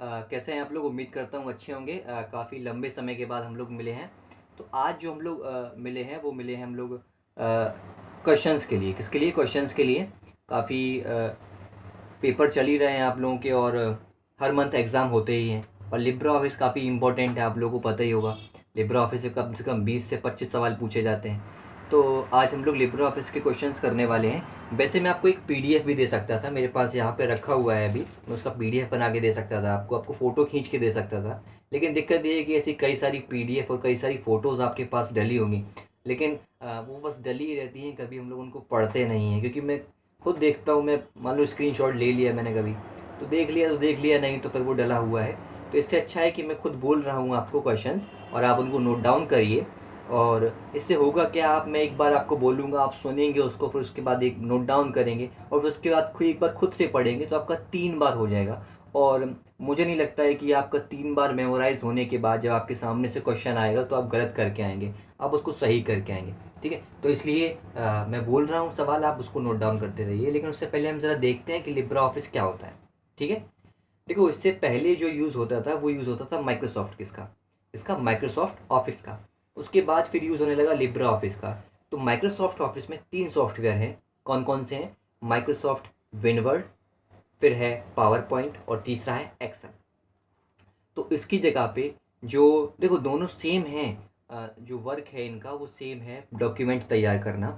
कैसे हैं आप लोग? उम्मीद करता हूँ अच्छे होंगे। काफ़ी लंबे समय के बाद हम लोग मिले हैं। तो आज जो हम लोग मिले हैं वो मिले हैं हम लोग क्वेश्चंस के लिए। किसके लिए? क्वेश्चंस के लिए। काफ़ी पेपर चल ही रहे हैं आप लोगों के, और हर मंथ एग्ज़ाम होते ही हैं। और लिब्रा ऑफिस काफ़ी इंपॉर्टेंट है, आप लोगों को पता ही होगा। लिब्रा ऑफिस से कम 20 से 25 सवाल पूछे जाते हैं। तो आज हम लोग लिब्रा ऑफिस के क्वेश्चंस करने वाले हैं। वैसे मैं आपको एक पीडीएफ भी दे सकता था, मेरे पास यहाँ पे रखा हुआ है अभी। मैं उसका पीडीएफ बना के दे सकता था आपको फ़ोटो खींच के दे सकता था। लेकिन दिक्कत ये है कि ऐसी कई सारी पीडीएफ और कई सारी फ़ोटोज़ आपके पास डली होंगी, लेकिन वो बस डली ही रहती हैं, कभी हम लोग उनको पढ़ते नहीं हैं। क्योंकि मैं खुद देखता हूँ, मैं मान लो स्क्रीनशॉट ले लिया मैंने कभी, तो देख लिया, नहीं तो फिर वो डला हुआ है। तो इससे अच्छा है कि मैं खुद बोल रहा हूँ आपको क्वेश्चंस, और आप उनको नोट डाउन करिए। और इससे होगा क्या, आप मैं एक बार आपको बोलूँगा, आप सुनेंगे उसको, फिर उसके बाद एक नोट डाउन करेंगे, और फिर उसके बाद एक बार खुद से पढ़ेंगे, तो आपका 3 बार हो जाएगा। और मुझे नहीं लगता है कि आपका 3 बार मेमोराइज होने के बाद जब आपके सामने से क्वेश्चन आएगा तो आप गलत करके आएंगे, आप उसको सही करके आएंगे। ठीक है, तो इसलिए मैं बोल रहा हूँ सवाल, आप उसको नोट डाउन करते रहिए। लेकिन उससे पहले हम ज़रा देखते हैं कि लिब्रा ऑफिस क्या होता है। ठीक है, देखो, इससे पहले जो यूज़ होता था वो यूज़ होता था माइक्रोसॉफ्ट किसका, इसका माइक्रोसॉफ्ट ऑफिस का। उसके बाद फिर यूज़ होने लगा लिब्रा ऑफिस का। तो माइक्रोसॉफ्ट ऑफिस में 3 सॉफ्टवेयर हैं। कौन कौन से हैं? माइक्रोसॉफ्ट विनवर्ड, फिर है पावर पॉइंट, और तीसरा है एक्सेल। तो इसकी जगह पे जो, देखो दोनों सेम हैं, जो वर्क है इनका वो सेम है, डॉक्यूमेंट तैयार करना।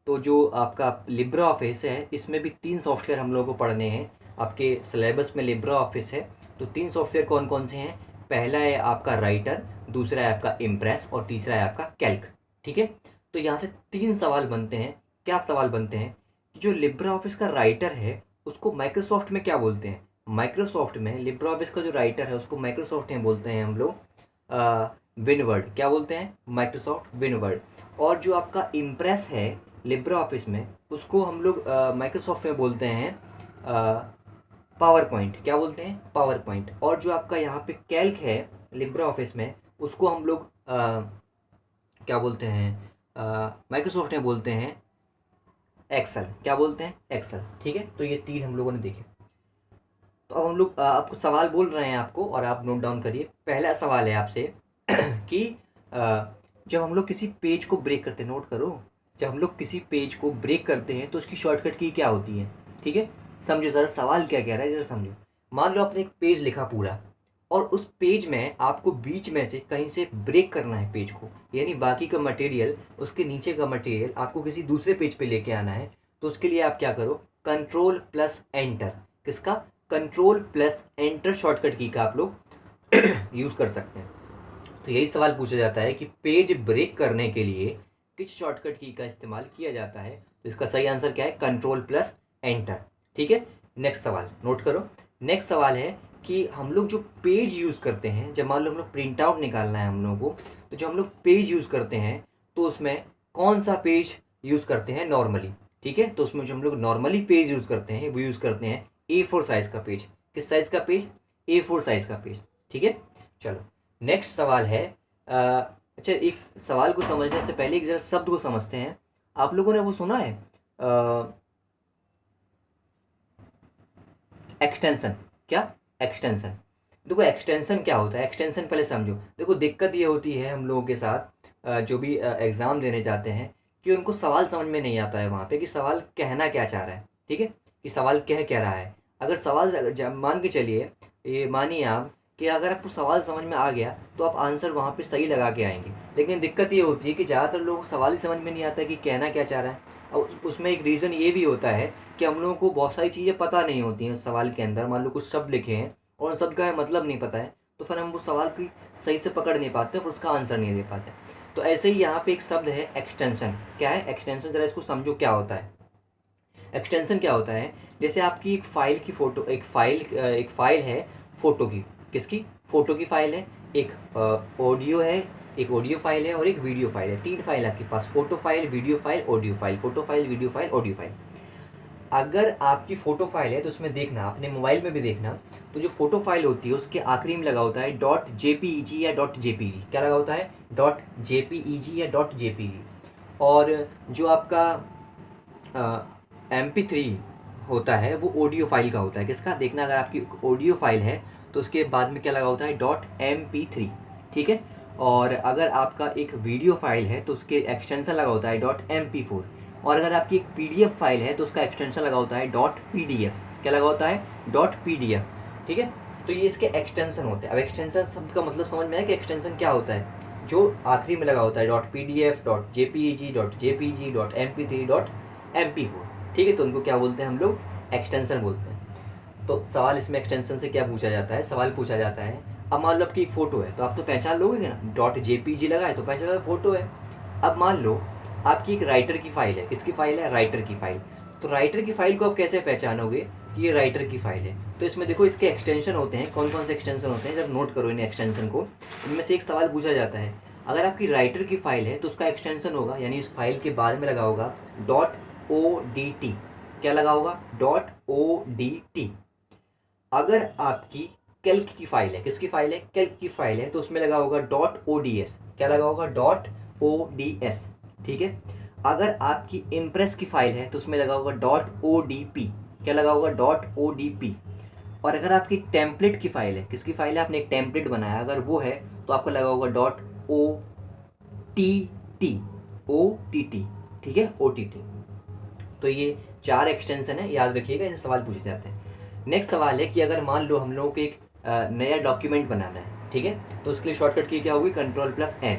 तो जो आपका लिब्रा ऑफिस है, इसमें भी 3 सॉफ्टवेयर हम लोगों को पढ़ने हैं। आपके सिलेबस में लिब्रा ऑफिस है, तो 3 सॉफ्टवेयर कौन कौन से हैं? पहला है आपका राइटर, दूसरा है आपका इम्प्रेस, और तीसरा है आपका कैल्क। ठीक है, तो यहाँ से 3 सवाल बनते हैं। क्या सवाल बनते हैं? कि जो लिब्रा ऑफिस का राइटर है उसको माइक्रोसॉफ्ट में क्या बोलते हैं? माइक्रोसॉफ्ट में लिब्रा ऑफिस का जो राइटर है उसको माइक्रोसॉफ्ट में बोलते हैं हम लोग विनवर्ड। क्या बोलते हैं? Microsoft windward. और जो आपका इम्प्रेस है लिब्रा ऑफिस में, उसको हम लोग माइक्रोसॉफ्ट में बोलते हैं पावर पॉइंट। क्या बोलते हैं? Power point. और जो आपका यहाँ पे कैल्क है लिब्रा ऑफिस में, उसको हम लोग क्या बोलते हैं? माइक्रोसॉफ्ट में बोलते हैं एक्सेल। क्या बोलते हैं? एक्सेल। ठीक है, तो ये 3 हम लोगों ने देखे। तो अब हम लोग आपको सवाल बोल रहे हैं आपको, और आप नोट डाउन करिए। पहला सवाल है आपसे कि अ, जब हम लोग किसी पेज को ब्रेक करते हैं, नोट करो, जब हम लोग किसी पेज को ब्रेक करते हैं तो उसकी शॉर्टकट की क्या होती है? ठीक है, समझो ज़रा सवाल क्या कह रहा है, ज़रा समझो। मान लो आपने एक पेज लिखा पूरा, और उस पेज में आपको बीच में से कहीं से ब्रेक करना है पेज को, यानी बाकी का मटेरियल, उसके नीचे का मटेरियल आपको किसी दूसरे पेज पे लेके आना है। तो उसके लिए आप क्या करो? Control plus enter. किसका? कंट्रोल प्लस एंटर शॉर्टकट की का आप लोग यूज़ कर सकते हैं। तो यही सवाल पूछा जाता है कि पेज ब्रेक करने के लिए किस शॉर्टकट की का इस्तेमाल किया जाता है? तो इसका सही आंसर क्या है? Control plus enter. ठीक है, नेक्स्ट सवाल नोट करो। नेक्स्ट सवाल है कि हम लोग जो पेज यूज़ करते हैं, जब मान लो हम लोग प्रिंट आउट निकालना है हम लोगों को, तो जो हम लोग पेज यूज़ करते हैं, तो उसमें कौन सा पेज यूज़ करते हैं नॉर्मली? ठीक है, तो उसमें जो हम लोग नॉर्मली पेज यूज़ करते हैं वो यूज़ करते हैं A4 साइज़ का पेज। किस साइज़ का पेज? A4 साइज़ का पेज। ठीक है, चलो नेक्स्ट सवाल है। अच्छा, एक सवाल को समझने से पहले एक जरा शब्द को समझते हैं। आप लोगों ने वो सुना है एक्सटेंशन? क्या? एक्सटेंशन। देखो एक्सटेंशन क्या होता है, एक्सटेंशन पहले समझो। देखो दिक्कत ये होती है हम लोगों के साथ, जो भी एग्ज़ाम देने जाते हैं, कि उनको सवाल समझ में नहीं आता है वहाँ पे कि सवाल कहना क्या चाह रहा है। ठीक है, कि सवाल कह क्या रहा है। अगर सवाल मान के चलिए, ये मानिए आप कि अगर आपको सवाल समझ में आ गया तो आप आंसर वहाँ पे सही लगा के आएंगे। लेकिन दिक्कत ये होती है कि ज़्यादातर लोगों को सवाल ही समझ में नहीं आता कि कहना क्या चाह रहा है। और उसमें एक रीज़न ये भी होता है कि हम लोगों को बहुत सारी चीज़ें पता नहीं होती हैं उस सवाल के अंदर। मान लो कुछ शब्द लिखे हैं और उन शब्द का मतलब नहीं पता है, तो फिर हम वो सवाल की सही से पकड़ नहीं पाते और उसका आंसर नहीं दे पाते। तो ऐसे ही यहाँ पे एक शब्द है एक्सटेंशन। क्या है एक्सटेंशन? ज़रा इसको समझो क्या होता है। एक्सटेंशन क्या होता है? जैसे आपकी एक फ़ाइल की फ़ोटो, एक फ़ाइल है फ़ोटो की। किसकी? फ़ोटो की फ़ाइल है। एक ऑडियो है, एक ऑडियो फाइल है, और एक वीडियो फाइल है। 3 फाइल आपके पास, photo file, video file, audio file. Photo file, video file, audio file. अगर आपकी फ़ोटो फाइल है तो उसमें देखना, अपने मोबाइल में भी देखना, तो जो फ़ोटो फाइल होती है उसके आखिरी में लगा होता है डॉट जेपीईजी या डॉट जेपीजी। क्या लगा होता है? डॉट जेपीईजी या डॉट जेपीजी। और जो आपका MP3 होता है वो ऑडियो फाइल का होता है। किसका? देखना, अगर आपकी ऑडियो फाइल है तो उसके बाद में क्या लगा होता है, .mp3, ठीक है। और अगर आपका एक वीडियो फाइल है तो उसके एक्सटेंशन लगा होता है .mp4। और अगर आपकी एक पीडीएफ फाइल है तो उसका एक्सटेंशन लगा होता है .pdf। क्या लगा होता है? .pdf, ठीक है। तो ये इसके एक्सटेंशन होते हैं। अब एक्सटेंशन शब्द का मतलब समझ में आया कि एक्सटेंशन क्या होता है? जो आखिरी में लगा होता है .pdf, .jpeg, .jpg, .mp3, .mp4, ठीक है। तो उनको क्या बोलते हैं हम लोग? एक्सटेंशन बोलते हैं। तो सवाल इसमें एक्सटेंशन से क्या पूछा जाता है? सवाल पूछा जाता है, अब मान लो आपकी एक फ़ोटो है तो आप तो पहचान लोगे ना, .jpg लगा है तो पहचान फ़ोटो है। अब मान लो आपकी एक राइटर की फ़ाइल है। किसकी फ़ाइल है? राइटर की फ़ाइल। तो राइटर की फ़ाइल को आप कैसे पहचानोगे कि ये राइटर की फ़ाइल है? तो इसमें देखो इसके एक्सटेंशन होते हैं। कौन कौन से एक्सटेंशन होते हैं? जब नोट करो इन एक्सटेंशन को। इनमें से एक सवाल पूछा जाता है, अगर आपकी राइटर की फ़ाइल है तो उसका एक्सटेंशन होगा, यानी उस फाइल के बाद में लगा होगा .odt। क्या लगा होगा? .odt। अगर आपकी कैल्क की फाइल है, किसकी फाइल है? कैल्क की फाइल है, तो उसमें लगा होगा .ods। क्या लगा होगा? .ods, ठीक है। अगर आपकी इम्प्रेस की फाइल है तो उसमें लगा होगा .odp। क्या लगा होगा? .odp। और अगर आपकी टेम्पलेट की फाइल है, किसकी फाइल है? आपने एक टेम्पलेट बनाया, अगर वो है तो आपको लगा होगा .ott, ठीक है, OTT। तो ये 4 एक्सटेंशन है, याद रखिएगा, इनसे सवाल पूछे जाते हैं। नेक्स्ट सवाल है कि अगर मान लो हम लोगों को एक नया डॉक्यूमेंट बनाना है, ठीक है, तो उसके लिए शॉर्टकट की क्या होगी? Ctrl+N।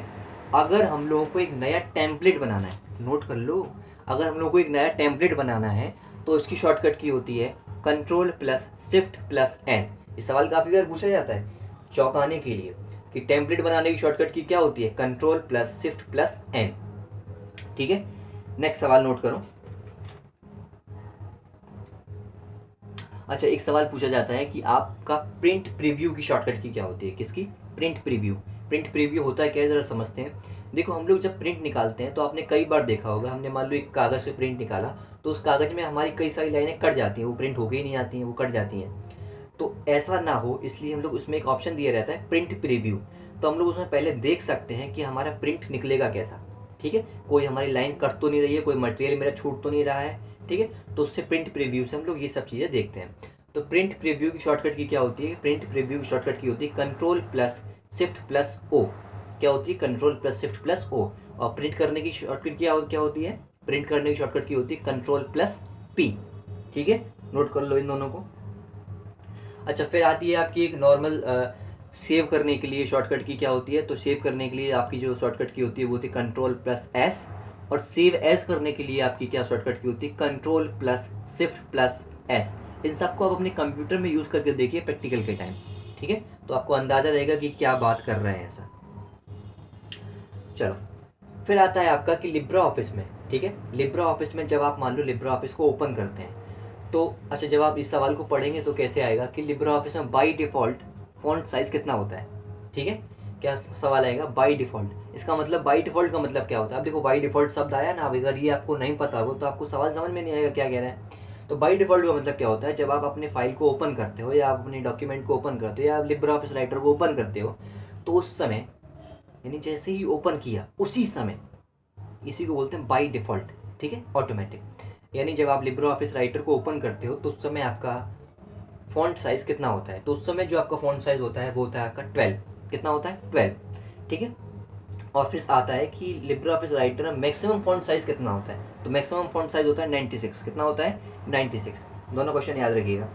अगर हम लोगों को एक नया टेम्पलेट बनाना है, नोट कर लो, अगर हम लोगों को एक नया टेम्पलेट बनाना है तो इसकी शॉर्टकट की होती है Ctrl+Shift+N। इस सवाल काफ़ी बार पूछा जाता है चौंकाने के लिए कि टेम्पलेट बनाने की शॉर्टकट की क्या होती है? Ctrl+Shift+N, ठीक है। नेक्स्ट सवाल नोट करो। अच्छा, एक सवाल पूछा जाता है कि आपका प्रिंट प्रीव्यू की शॉर्टकट की क्या होती है? किसकी? Print preview. प्रिंट प्रीव्यू होता है क्या, ज़रा समझते हैं। देखो, हम लोग जब प्रिंट निकालते हैं तो आपने कई बार देखा होगा, हमने मान लो एक कागज़ से प्रिंट निकाला तो उस कागज़ में हमारी कई सारी लाइनें कट जाती हैं, वो प्रिंट होके ही नहीं आती हैं, वो कट जाती हैं। तो ऐसा ना हो इसलिए हम लोग उसमें एक ऑप्शन दिया रहता है प्रिंट प्रीव्यू। तो हम लोग उसमें पहले देख सकते हैं कि हमारा प्रिंट निकलेगा कैसा, ठीक है। कोई हमारी लाइन कट तो नहीं रही है, कोई मटेरियल मेरा छूट तो नहीं रहा है, ठीक है। तो उससे प्रिंट प्रीव्यू से हम लोग ये सब चीज़ें देखते हैं। तो प्रिंट प्रीव्यू की शॉर्टकट की क्या होती है? प्रिंट प्रीव्यू की शॉर्टकट की होती है Ctrl+Shift+O। क्या होती है? Ctrl+Shift+O। और प्रिंट करने की शॉर्टकट क्या होती है? प्रिंट करने की शॉर्टकट की होती है Ctrl+P, ठीक है। नोट कर लो इन दोनों को। अच्छा, फिर आती है आपकी एक नॉर्मल सेव करने के लिए शॉर्टकट की क्या होती है? तो सेव करने के लिए आपकी जो शॉर्टकट की होती है वो होती है Ctrl+S। और सेव एज करने के लिए आपकी क्या शॉर्टकट की होती है? Ctrl+Shift+S। इन सबको आप अपने कंप्यूटर में यूज़ करके देखिए प्रैक्टिकल के टाइम, ठीक है। तो आपको अंदाज़ा रहेगा कि क्या बात कर रहे हैं ऐसा। चलो, फिर आता है आपका कि लिब्रा ऑफिस में, ठीक है, लिब्रा ऑफिस में जब आप मान लो लिब्रा ऑफिस को ओपन करते हैं तो अच्छा, जब आप इस सवाल को पढ़ेंगे तो कैसे आएगा कि लिब्रा ऑफिस में बाई डिफ़ॉल्ट फ़ॉन्ट साइज़ कितना होता है, ठीक है। क्या सवाल आएगा? By default. इसका मतलब बाई डिफ़ॉल्ट का मतलब क्या होता है? अब देखो, बाई डिफ़ॉल्ट शब्द आया ना, अब अगर ये आपको नहीं पता हो तो आपको सवाल समझ में नहीं आएगा क्या कह रहा है। तो बाई डिफ़ॉल्ट का मतलब क्या होता है? जब आप अपने फाइल को ओपन करते हो या आप अपने डॉक्यूमेंट को ओपन करते हो या आप लिब्रा ऑफिस राइटर को ओपन करते हो तो उस समय, यानी जैसे ही ओपन किया उसी समय, इसी को बोलते हैं बाई डिफ़ॉल्ट, ठीक है, ऑटोमेटिक। यानी जब आप लिब्रा ऑफिस राइटर को ओपन करते हो तो उस समय आपका फ़ॉन्ट साइज़ कितना होता है? तो उस समय जो आपका फ़ॉन्ट साइज़ होता है वो होता है आपका 12। कितना होता है? 12, ठीक है। और फिर आता है कि लिब्रा ऑफिस राइटर में मैक्सिमम फ़ॉन्ट साइज़ कितना होता है? तो मैक्सिमम फ़ॉन्ट साइज़ होता है 96। कितना होता है? 96। दोनों क्वेश्चन याद रखिएगा।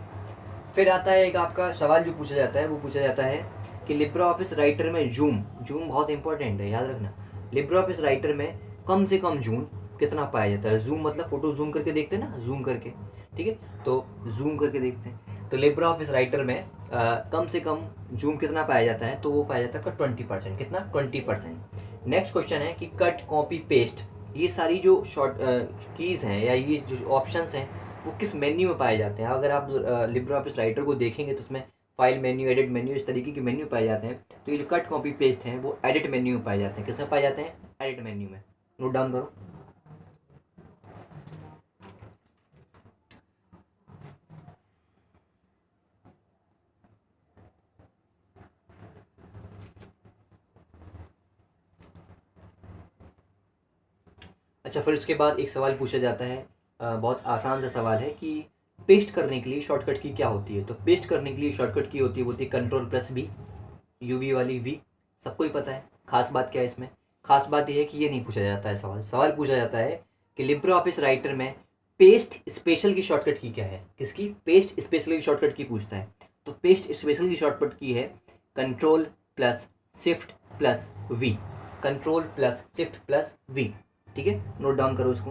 फिर आता है एक आपका सवाल जो पूछा जाता है, वो पूछा जाता है कि लिब्रा ऑफिस राइटर में जूम, जूम बहुत इंपॉर्टेंट है, याद रखना। लिब्रा ऑफिस राइटर में कम से कम जूम कितना पाया जाता है? जूम मतलब फ़ोटो जूम करके देखते हैं ना, जूम करके, ठीक है। तो जूम करके देखते हैं। तो लिब्रा ऑफिस राइटर में कम से कम जूम कितना पाया जाता है? तो वो पाया जाता है 20%। कितना? 20%। नेक्स्ट क्वेश्चन है कि कट, कॉपी, पेस्ट, ये सारी जो शॉर्ट कीज़ हैं या ये जो ऑप्शंस हैं वो किस मेन्यू में पाए जाते हैं? अगर आप लिब्रा ऑफिस राइटर को देखेंगे तो उसमें फाइल मेन्यू, एडिट मेन्यू, इस तरीके के मेन्यू पाए जाते हैं। तो ये जो कट, कॉपी, पेस्ट हैं वो एडिट मेन्यू में पाए जाते हैं। किसमें पाए जाते हैं? एडिट मेन्यू में। नोट डाउन करो। अच्छा, फिर उसके बाद एक सवाल पूछा जाता है, बहुत आसान सा सवाल है कि पेस्ट करने के लिए शॉर्टकट की क्या होती है? तो पेस्ट करने के लिए शॉर्टकट की होती है, वो होती है कंट्रोल प्लस वी, यूवी वाली वी, सबको ही पता है। खास बात क्या है इसमें? खास बात यह है कि ये नहीं पूछा जाता है सवाल। सवाल पूछा जाता है कि लिब्रे ऑफिस राइटर में पेस्ट स्पेशल की शॉर्टकट की क्या है? किसकी? पेस्ट स्पेशल की शॉर्टकट की पूछता है। तो पेस्ट स्पेशल की शॉर्टकट की है control plus shift plus V, control plus shift plus V. ठीक है, नोट डाउन करो इसको।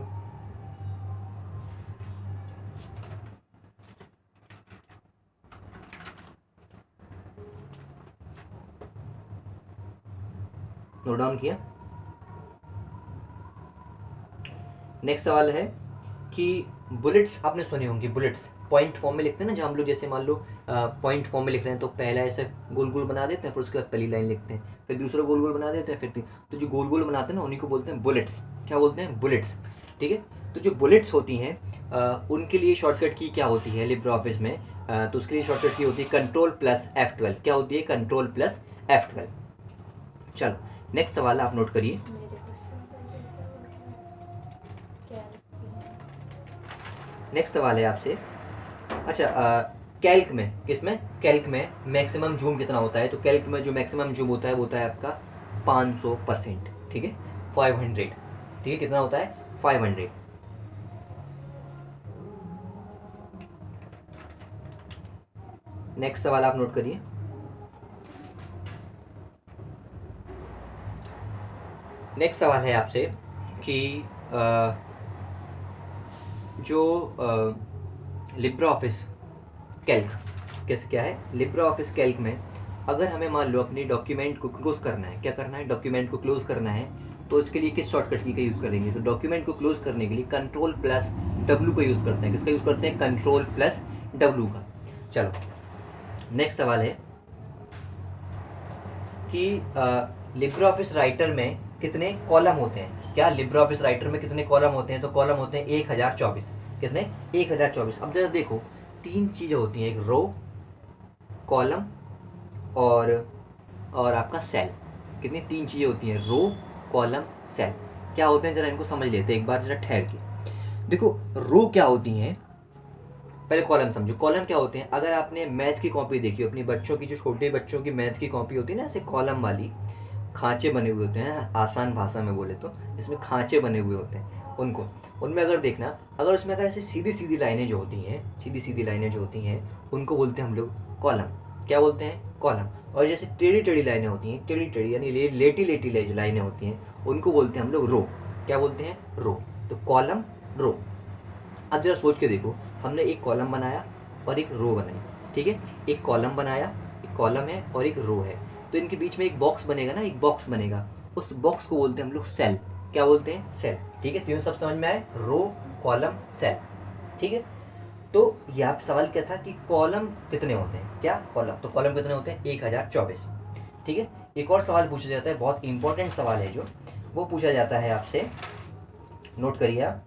नोट डाउन किया? नेक्स्ट सवाल है कि बुलेट्स आपने सुने होंगे, बुलेट्स पॉइंट फॉर्म में लिखते हैं ना, जहाँ हम लोग जैसे मान लो पॉइंट फॉर्म में लिख रहे हैं तो पहला ऐसे गोल गोल बना देते हैं, फिर उसके बाद पहली लाइन लिखते हैं, फिर दूसरा गोल गोल बना देते हैं, फिर तो जो गोल गोल बनाते हैं ना उन्हीं को बोलते हैं बुलेट्स। क्या बोलते हैं? बुलेट्स। ठीक है, तो जो बुलेट्स होती हैं उनके लिए शॉर्टकट की क्या होती है लिब्रे ऑफिस में? तो उसके लिए शॉर्टकट की होती है कंट्रोल प्लस F12। क्या होती है? Control plus F12। चलो नेक्स्ट सवाल आप नोट करिए। नेक्स्ट सवाल है आपसे, अच्छा कैल्क में, किसमें? कैल्क में मैक्सिमम जूम कितना होता है? तो कैल्क में जो मैक्सिमम जूम होता है वो होता है आपका 500%। ठीक है, 500। ठीक है, कितना होता है? 500। नेक्स्ट सवाल आप नोट करिए। नेक्स्ट सवाल है आपसे कि जो लिब्रे ऑफिस कैल्क कैसे क्या है? लिब्रे ऑफिस कैल्क में अगर हमें मान लो अपनी डॉक्यूमेंट को क्लोज करना है, क्या करना है? डॉक्यूमेंट को क्लोज करना है, तो इसके लिए किस शॉर्टकट की का यूज़ करेंगे? तो डॉक्यूमेंट को क्लोज करने के लिए कंट्रोल प्लस W का यूज़ करते हैं। किसका यूज़ करते हैं? कंट्रोल प्लस W का। चलो नेक्स्ट सवाल है कि लिब्रे ऑफिस राइटर में कितने कॉलम होते हैं? क्या लिब्रे ऑफिस राइटर में कितने कॉलम होते हैं? तो कॉलम होते हैं 1024। कितने? 1024। अब जरा देखो, तीन चीज़ें होती हैं, एक रो, कॉलम और आपका सेल। कितनी? तीन चीज़ें होती हैं, रो, कॉलम, सेल। क्या होते हैं जरा इनको समझ लेते हैं एक बार जरा ठहर के। देखो रो क्या होती हैं, पहले कॉलम समझो। कॉलम क्या होते हैं? अगर आपने मैथ की कॉपी देखी हो अपनी बच्चों की, जो छोटे बच्चों की मैथ की कॉपी होती है ना, ऐसे कॉलम वाली, खांचे बने हुए होते हैं, आसान भाषा में बोले तो इसमें खांचे बने हुए होते हैं। उनको उनमें अगर देखना, अगर उसमें अगर ऐसे सीधी सीधी लाइनें जो होती हैं, सीधी सीधी लाइनें जो होती हैं, उनको बोलते हैं हम लोग कॉलम। क्या बोलते हैं? कॉलम। और जैसे टेढ़ी टेढ़ी लाइनें होती हैं, टेढ़ी टेढ़ी यानी लेटी लेटी लाइनें होती हैं, उनको बोलते हैं हम लोग रो। क्या बोलते हैं? रो। तो कॉलम, रो। अब जरा सोच के देखो, हमने एक कॉलम बनाया और एक रो बनाई। ठीक है, एक कॉलम बनाया, एक कॉलम है और एक रो है, तो इनके बीच में एक बॉक्स बनेगा ना, एक बॉक्स बनेगा। उस बॉक्स को बोलते हैं हम लोग सेल। क्या बोलते हैं? सेल। ठीक है, तीनों सब समझ में आए? रो, कॉलम, सेल। ठीक है, तो यहाँ पे सवाल क्या था कि कॉलम कितने होते हैं? क्या कॉलम? तो कॉलम कितने होते हैं? 1024। ठीक है, एक और सवाल पूछा जाता है, बहुत इंपॉर्टेंट सवाल है जो, वो पूछा जाता है आपसे, नोट करिए आप,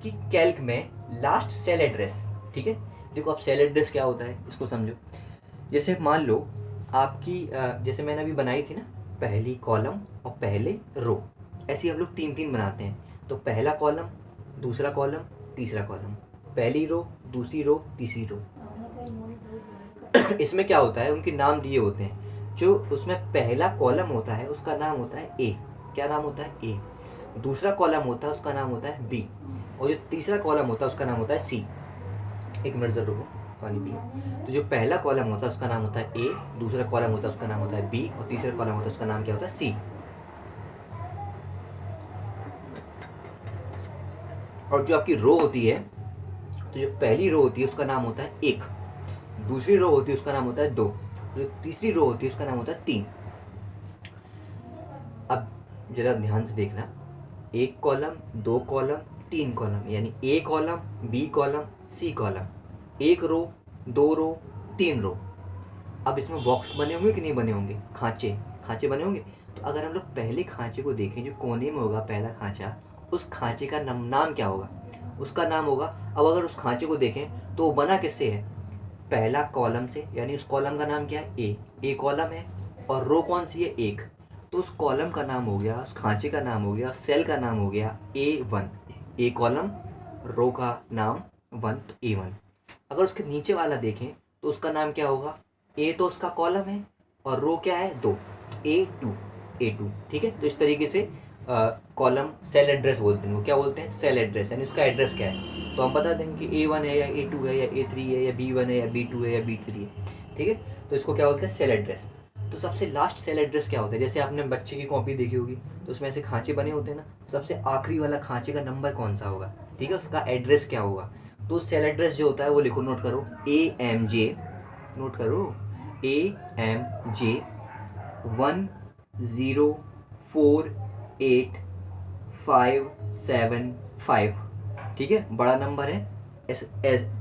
कि कैल्क में लास्ट सेल एड्रेस। ठीक है, देखो अब सेल एड्रेस क्या होता है इसको समझो। जैसे मान लो आपकी जैसे मैंने अभी बनाई थी ना, पहली कॉलम और पहले रो, ऐसे हम लोग तीन तीन बनाते हैं। तो पहला कॉलम, दूसरा कॉलम, तीसरा कॉलम, पहली रो, दूसरी रो, तीसरी रो। इसमें क्या होता है, उनके नाम दिए होते हैं। जो उसमें पहला कॉलम होता है उसका नाम होता है ए। क्या नाम होता है? ए। दूसरा कॉलम होता है उसका नाम होता है बी, और जो तीसरा कॉलम होता है उसका नाम होता है सी। एक मिनट जरूर रुको, पानी पी लो। तो जो पहला कॉलम होता है उसका नाम होता है ए, दूसरा कॉलम होता है उसका नाम होता है बी, और तीसरा कॉलम होता है उसका नाम क्या होता है? सी। और जो आपकी रो होती है, तो जो पहली रो होती है उसका नाम होता है एक, दूसरी रो होती है उसका नाम होता है दो, जो तीसरी रो होती है उसका नाम होता है तीन। अब जरा ध्यान से देखना, एक कॉलम, दो कॉलम, तीन कॉलम, यानी A column, B column, C column, एक रो, दो रो, तीन रो। अब इसमें बॉक्स बने होंगे कि नहीं बने होंगे? खांचे, खांचे बने होंगे। तो अगर हम लोग पहले खांचे को देखें, जो कोने में होगा पहला खांचा, उस खांचे का नाम क्या होगा? उसका नाम होगा, अब अगर उस खांचे को देखें तो वो बना किससे है? पहला कॉलम से, यानी उस कॉलम का नाम क्या है? ए कॉलम है, और रो कौन सी है? एक। तो उस कॉलम का नाम हो गया, उस खांचे का नाम हो गया, सेल का नाम हो गया A1। ए कॉलम, रो का नाम 1 तो A1। अगर उसके नीचे वाला देखें तो उसका नाम क्या होगा, ए तो उसका कॉलम है और रो क्या है 2, A2। ठीक है, तो इस तरीके से कॉलम सेल एड्रेस बोलते हैं, वो क्या बोलते हैं, सेल एड्रेस, यानी उसका एड्रेस क्या है। तो हम बता देंगे कि A1 है या A2 है या A3 है या B1 है या B2 है या B3 है। ठीक है, तो इसको क्या बोलते हैं, सेल एड्रेस। तो सबसे लास्ट सेल एड्रेस क्या होता है, जैसे आपने बच्चे की कॉपी देखी होगी तो उसमें ऐसे खांचे बने होते हैं ना, सबसे आखिरी वाला खांचे का नंबर कौन सा होगा, ठीक है, उसका एड्रेस क्या होगा। तो सेल एड्रेस जो होता है वो लिखो, नोट करो, AMJ, नोट करो, AMJ 104855। ठीक है, बड़ा नंबर है, एज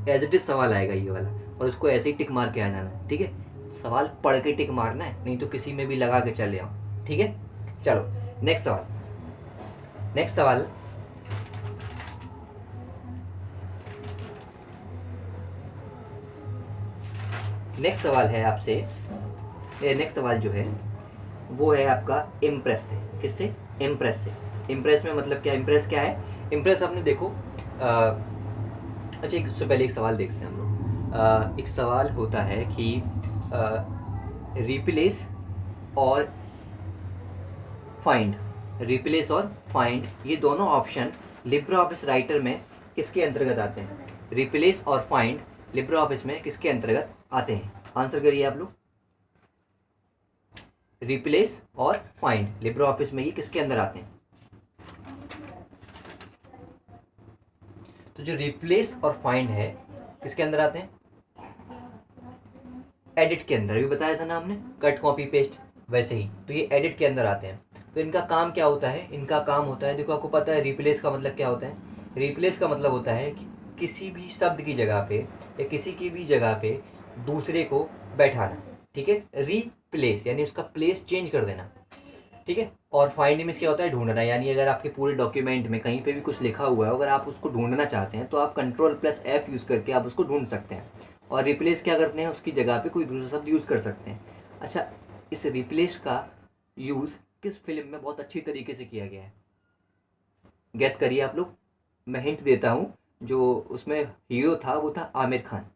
इट इज सवाल आएगा ये वाला, और उसको ऐसे ही टिक मार के आ जाना है। ठीक है, सवाल पढ़ के टिक मारना है, नहीं तो किसी में भी लगा के चले आओ। ठीक है, चलो नेक्स्ट सवाल। नेक्स्ट सवाल, नेक्स्ट सवाल है आपसे, नेक्स्ट सवाल जो है वो है आपका इम्प्रेस से। किससे, इम्प्रेस से। इम्प्रेस में मतलब क्या, इम्प्रेस क्या है, इम्प्रेस आपने देखो अच्छा, इससे पहले एक सवाल देखते हैं हम लोग। एक सवाल होता है कि रिप्लेस और फाइंड, रिप्लेस और फाइंड ये दोनों ऑप्शन लिब्रे ऑफिस राइटर में किसके अंतर्गत आते हैं, रिप्लेस और फाइंड लिब्रे ऑफिस में किसके अंतर्गत आते हैं, आंसर करिए आप लोग। रिप्लेस और फाइंड लिब्रे ऑफिस में ये किसके अंदर आते हैं। तो जो रिप्लेस और फाइंड है किसके अंदर आते हैं, एडिट के अंदर, अभी बताया था ना हमने, कट कॉपी पेस्ट, वैसे ही तो ये एडिट के अंदर आते हैं। तो इनका काम क्या होता है, इनका काम होता है, देखो आपको पता है रिप्लेस का मतलब क्या होता है, रिप्लेस का मतलब होता है कि किसी भी शब्द की जगह पे या किसी की भी जगह पे दूसरे को बैठाना। ठीक है, रिप्लेस यानी उसका प्लेस चेंज कर देना। ठीक है, और फाइंड मीन्स क्या होता है, ढूंढना, यानी अगर आपके पूरे डॉक्यूमेंट में कहीं पे भी कुछ लिखा हुआ है, अगर आप उसको ढूंढना चाहते हैं तो आप Ctrl+F यूज़ करके आप उसको ढूंढ सकते हैं। और रिप्लेस क्या करते हैं, उसकी जगह पे कोई दूसरा शब्द यूज़ कर सकते हैं। अच्छा, इस रिप्लेस का यूज़ किस फिल्म में बहुत अच्छी तरीके से किया गया है, गैस करिए आप लोग। मैं हिंट देता हूँ, जो उसमें हीरो था वो था आमिर खान।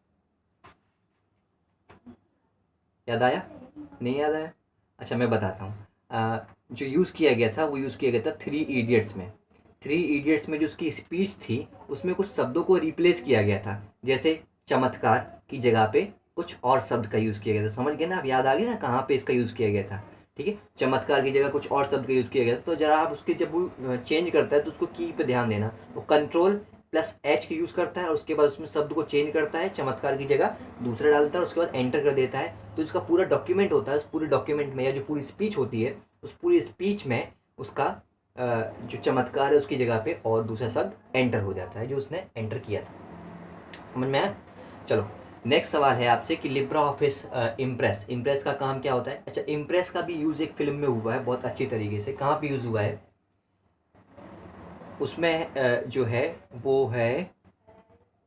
याद आया, नहीं याद आया, अच्छा मैं बताता हूँ। जो यूज़ किया गया था वो यूज़ किया गया था 3 इडियट्स में। 3 इडियट्स में जो उसकी स्पीच थी उसमें कुछ शब्दों को रिप्लेस किया गया था, जैसे चमत्कार की जगह पे कुछ और शब्द का यूज़ किया गया था। समझ गए ना, अब याद आ गया ना कहाँ पे इसका यूज़ किया गया था। ठीक है, चमत्कार की जगह कुछ और शब्द का यूज़ किया गया था। तो जरा आप उसके जब वो चेंज करता है तो उसको की पे ध्यान देना, वो Ctrl+H का यूज़ करता है और उसके बाद उसमें शब्द को चेंज करता है, चमत्कार की जगह दूसरा डालता है, उसके बाद एंटर कर देता है। तो इसका पूरा डॉक्यूमेंट होता है, उस पूरे डॉक्यूमेंट में या जो पूरी स्पीच होती है उस पूरी स्पीच में उसका जो चमत्कार है उसकी जगह पे और दूसरा शब्द एंटर हो जाता है जो उसने एंटर किया था। समझ में आया, चलो नेक्स्ट सवाल है आपसे कि लिब्रे ऑफिस इम्प्रेस, इम्प्रेस का काम क्या होता है। अच्छा, इम्प्रेस का भी यूज़ एक फिल्म में हुआ है बहुत अच्छी तरीके से, कहाँ पे यूज़ हुआ है, उसमें जो है वो है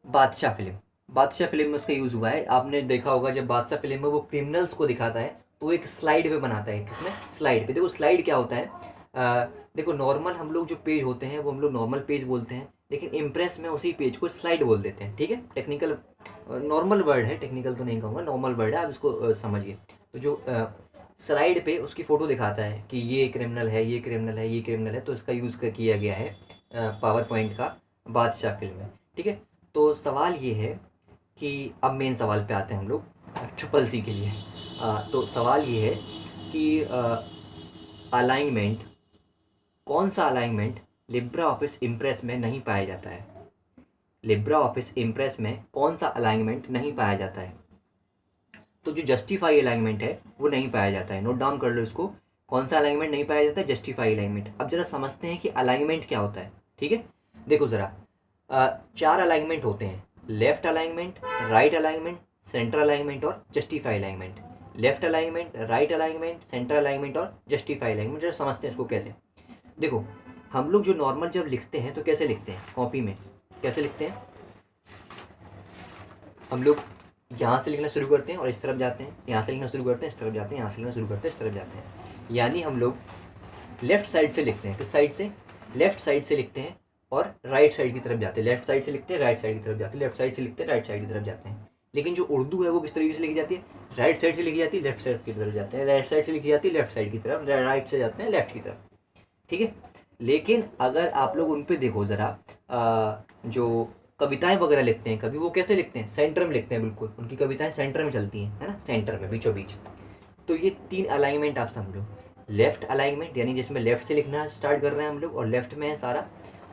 बादशाह फिल्म। बादशाह फिल्म में उसका यूज़ हुआ है। आपने देखा होगा जब बादशाह फिल्म में वो क्रिमिनल्स को दिखाता है तो एक स्लाइड पे बनाता है, किसमें, स्लाइड पे। देखो स्लाइड क्या होता है, देखो नॉर्मल हम लोग जो पेज होते हैं वो हम लोग नॉर्मल पेज बोलते हैं, लेकिन इम्प्रेस में उसी पेज को स्लाइड बोल देते हैं। ठीक है, टेक्निकल नॉर्मल वर्ड है, टेक्निकल तो नहीं कहूँगा, नॉर्मल वर्ड है, आप इसको समझिए। तो जो स्लाइड पे उसकी फ़ोटो दिखाता है कि ये क्रिमिनल है, ये क्रिमिनल है, ये क्रिमिनल है, तो इसका यूज़ किया गया है पावर पॉइंट का बादशाह फिल्म में। ठीक है, तो सवाल ये है कि अब मेन सवाल पे आते हैं हम लोग ट्रिपल सी के लिए। तो सवाल ये है कि अलाइनमेंट, कौन सा अलाइनमेंट लिब्रे ऑफिस इम्प्रेस में नहीं पाया जाता है, लिब्रे ऑफिस इम्प्रेस में कौन सा अलाइनमेंट नहीं पाया जाता है। तो जो जस्टिफाई अलाइनमेंट है वो नहीं पाया जाता है, नोट डाउन कर लो इसको, कौन सा अलाइनमेंट नहीं पाया जाता है, जस्टिफाई अलाइनमेंट। अब जरा समझते हैं कि अलाइनमेंट क्या होता है। ठीक है, देखो ज़रा 4 अलाइनमेंट होते हैं, left alignment, right alignment, centre alignment और justify alignment. Left alignment, right alignment, centre alignment और जस्टिफाई अलाइनमेंट। जरा समझते हैं इसको कैसे। देखो हम लोग जो नॉर्मल जब लिखते हैं तो कैसे लिखते हैं, कॉपी में कैसे लिखते हैं, हम लोग यहाँ से लिखना शुरू करते हैं और इस तरफ जाते हैं, यहाँ से लिखना शुरू करते हैं, इस तरफ जाते हैं, यहाँ से लिखना शुरू करते हैं, इस तरफ जाते हैं। यानी हम लोग लेफ़्ट साइड से लिखते हैं, किस साइड से, लेफ़्ट साइड से लिखते हैं और राइट साइड की तरफ जाते हैं। लेफ्ट साइड से लिखते हैं, राइट साइड की तरफ जाते हैं, लेफ्ट साइड से लिखते हैं, राइट साइड की तरफ जाते हैं। लेकिन जो उर्दू है वो किस तरीके से लिखी जाती है, राइट साइड से लिखी जाती है, लेफ्ट साइड की तरफ जाते हैं, राइट साइड से लिखी जाती है, लेफ्ट साइड की तरफ, राइट से जाते हैं लेफ्ट की तरफ, ठीक है। लेकिन अगर आप लोग उन पे देखो ज़रा, जो कविताएं वगैरह लिखते हैं कभी, वो कैसे लिखते हैं, सेंटर में लिखते हैं, बिल्कुल उनकी कविताएं सेंटर में चलती हैं, है ना, सेंटर में, बीचों बीच। तो ये 3 अलाइनमेंट आप समझो। लेफ्ट अलाइनमेंट यानी जिसमें लेफ्ट से लिखना स्टार्ट कर रहे हैं हम लोग और लेफ्ट में है सारा,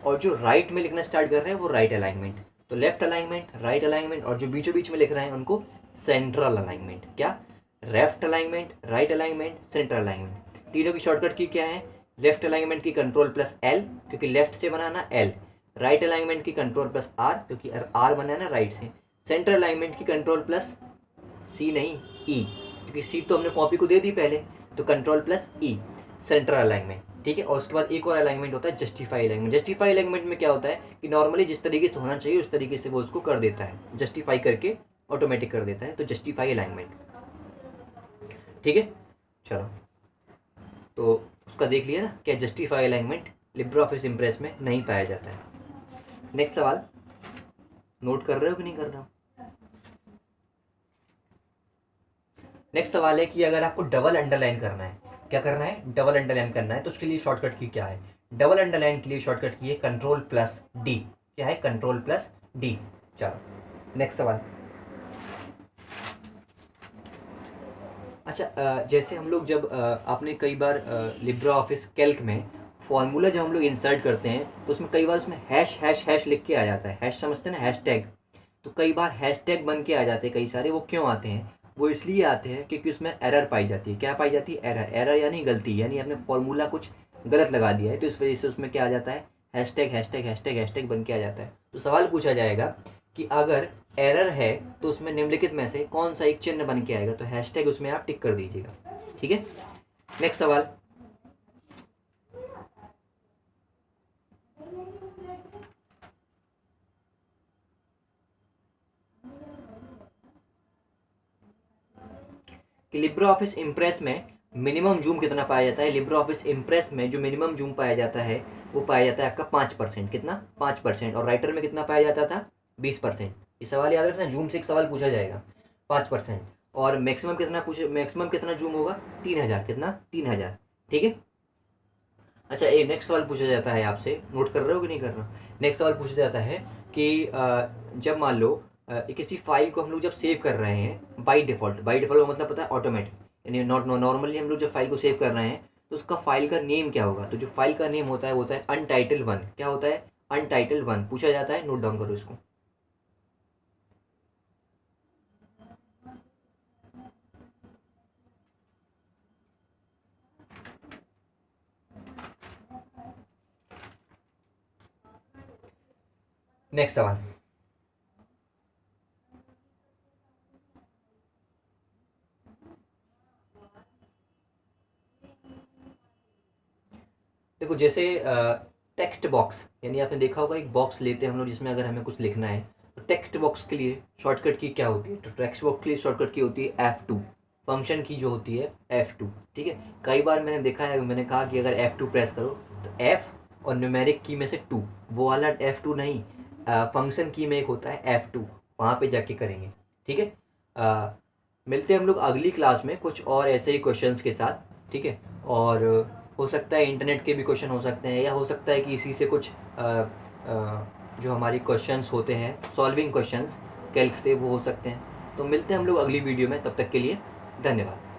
और जो राइट में लिखना स्टार्ट कर रहे हैं वो राइट अलाइनमेंट। तो लेफ्ट अलाइनमेंट, राइट अलाइनमेंट, और जो बीचों बीच में लिख रहे हैं उनको सेंट्रल अलाइनमेंट। क्या, left alignment, right alignment, central alignment. तीनों की शॉर्टकट की क्या है, लेफ्ट अलाइनमेंट की कंट्रोल प्लस एल, क्योंकि लेफ्ट से बना ना एल। राइट अलाइनमेंट की कंट्रोल प्लस आर, क्योंकि आर बना है ना राइट से। सेंट्रल अलाइनमेंट की कंट्रोल प्लस सी नहीं ई, क्योंकि सी तो हमने कॉपी को दे दी पहले, तो कंट्रोल प्लस ई, सेंट्रल अलाइनमेंट, ठीक है। और उसके बाद एक और अलाइनमेंट होता है जस्टिफाई अलाइनमेंट। जस्टिफाई अलाइनमेंट में क्या होता है कि नॉर्मली जिस तरीके से होना चाहिए उस तरीके से वो उसको कर देता है, जस्टिफाई करके ऑटोमेटिक कर देता है, तो जस्टिफाई अलाइनमेंट, ठीक है। चलो, तो उसका देख लिया ना, क्या justify alignment Libre office impress में नहीं पाया जाता है। नेक्स्ट सवाल, नोट कर रहे हो कि नहीं कर रहे हो। नेक्स्ट सवाल है कि अगर आपको डबल अंडरलाइन करना है, क्या करना है, डबल अंडरलाइन करना है, तो उसके लिए शॉर्टकट की क्या है, डबल अंडरलाइन के लिए शॉर्टकट की है कंट्रोल प्लस डी। क्या है, कंट्रोल प्लस डी। चलो नेक्स्ट सवाल। अच्छा, जैसे हम लोग जब आपने कई बार लिब्रे ऑफिस कैल्क में फॉर्मूला जब हम लोग इंसर्ट करते हैं तो उसमें कई बार उसमें हैश हैश हैश लिख के आ जाता है, हैश समझते हैं ना, हैश टैग। तो कई बार हैश टैग बन के आ जाते हैं कई सारे, वो क्यों आते हैं, वो इसलिए आते हैं क्योंकि उसमें एरर पाई जाती है। क्या पाई जाती है, एरर। एरर यानी गलती, यानी आपने फॉर्मूला कुछ गलत लगा दिया है, तो इस वजह से उसमें क्या आ जाता है, hash tag hash tag hash tag hash tag बन के आ जाता है। तो सवाल पूछा जाएगा कि अगर एरर है तो उसमें निम्नलिखित में से कौन सा एक चिन्ह बन के आएगा, तो हैश टैग उसमें आप टिक कर दीजिएगा, ठीक है। नेक्स्ट सवाल, कि लिब्रे ऑफिस इम्प्रेस में मिनिमम जूम कितना पाया जाता है। लिब्रे ऑफिस इम्प्रेस में जो मिनिमम जूम पाया जाता है वो पाया जाता है आपका 5%। कितना, 5%। और राइटर में कितना पाया जाता था, 20%। ये सवाल याद रखना, जूम से एक सवाल पूछा जाएगा, 5%। और मैक्सिमम कितना पूछे, मैक्सिमम कितना जूम होगा, 3000। कितना, 3000, ठीक है। अच्छा, एक नेक्स्ट सवाल पूछा जाता है आपसे, नोट कर रहे हो कि नहीं कर रहे हो। नेक्स्ट सवाल पूछा जाता है कि जब मान लो किसी फाइल को हम लोग जब सेव कर रहे हैं बाय डिफ़ॉल्ट, बाय डिफ़ॉल्ट का मतलब पता है ऑटोमेटिक, यानी नॉट नॉर्मली हम लोग जब फाइल को सेव कर रहे हैं तो उसका फाइल का नेम क्या होगा, तो जो फाइल का नेम होता है वो होता है अनटाइटल 1। क्या होता है, अनटाइटल 1 पूछा जाता है, नोट डाउन करो इसको। नेक्स्ट सवाल, देखो जैसे टेक्स्ट बॉक्स, यानी आपने देखा होगा एक बॉक्स लेते हैं हम लोग जिसमें अगर हमें कुछ लिखना है, तो टेक्स्ट बॉक्स के लिए शॉर्टकट की क्या होती है, तो टेक्स्ट बॉक्स के लिए शॉर्टकट की होती है F2। फंक्शन की जो होती है F2, ठीक है। कई बार मैंने देखा है, मैंने कहा कि अगर F2 प्रेस करो तो F और न्यूमेरिक की में से 2, वो वाला F2 नहीं, फंक्शन की में एक होता है F2, वहाँ पे जाके करेंगे, ठीक है। मिलते हैं हम लोग अगली क्लास में कुछ और ऐसे ही क्वेश्चंस के साथ, ठीक है। और हो सकता है इंटरनेट के भी क्वेश्चन हो सकते हैं, या हो सकता है कि इसी से कुछ जो हमारी क्वेश्चंस होते हैं, सॉल्विंग क्वेश्चंस कैल्क से, वो हो सकते हैं। तो मिलते हैं हम लोग अगली वीडियो में, तब तक के लिए धन्यवाद।